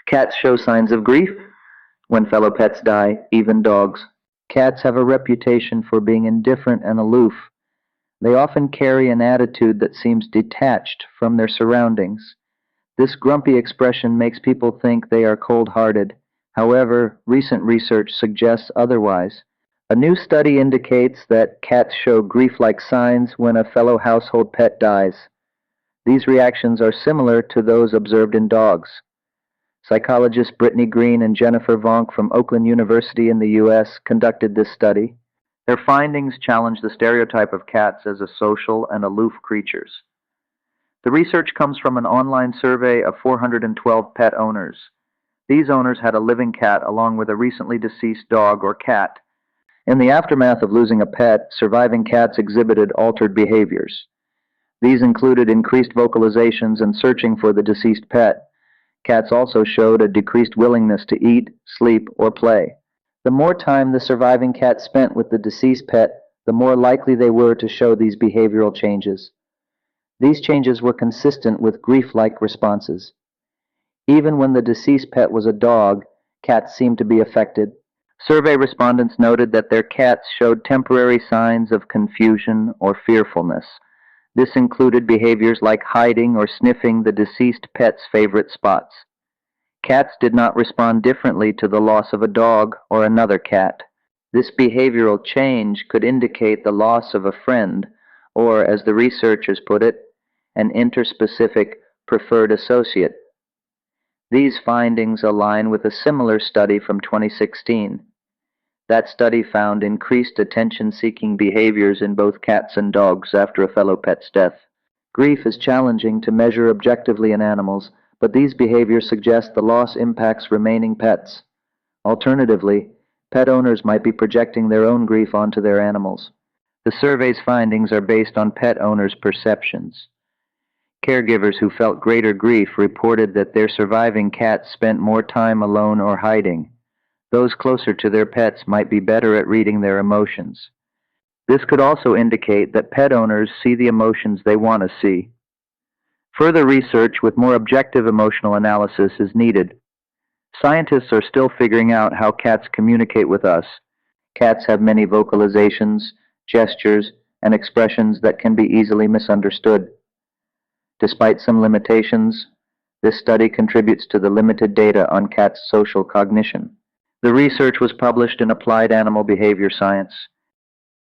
Cats show signs of grief when fellow pets die, even dogs. Cats have a reputation for being indifferent and aloof. They often carry an attitude that seems detached from their surroundings. This grumpy expression makes people think they are cold-hearted. However, recent research suggests otherwise. A new study indicates that cats show grief-like signs when a fellow household pet dies. These reactions are similar to those observed in dogs. Psychologists Brittany Green and Jennifer Vonk from Oakland University in the U.S. conducted this study. Their findings challenge the stereotype of cats as a social and aloof creatures. The research comes from an online survey of 412 pet owners. These owners had a living cat along with a recently deceased dog or cat. In the aftermath of losing a pet, surviving cats exhibited altered behaviors. These included increased vocalizations and searching for the deceased pet. Cats also showed a decreased willingness to eat, sleep, or play. The more time the surviving cat spent with the deceased pet, the more likely they were to show these behavioral changes. These changes were consistent with grief-like responses. Even when the deceased pet was a dog, cats seemed to be affected. Survey respondents noted that their cats showed temporary signs of confusion or fearfulness. This included behaviors like hiding or sniffing the deceased pet's favorite spots. Cats did not respond differently to the loss of a dog or another cat. This behavioral change could indicate the loss of a friend, or, as the researchers put it, an interspecific preferred associate. These findings align with a similar study from 2016. That study found increased attention-seeking behaviors in both cats and dogs after a fellow pet's death. Grief is challenging to measure objectively in animals, but these behaviors suggest the loss impacts remaining pets. Alternatively, pet owners might be projecting their own grief onto their animals. The survey's findings are based on pet owners' perceptions. Caregivers who felt greater grief reported that their surviving cats spent more time alone or hiding. Those closer to their pets might be better at reading their emotions. This could also indicate that pet owners see the emotions they want to see. Further research with more objective emotional analysis is needed. Scientists are still figuring out how cats communicate with us. Cats have many vocalizations, gestures, and expressions that can be easily misunderstood. Despite some limitations, this study contributes to the limited data on cats' social cognition. The research was published in Applied Animal Behavior Science.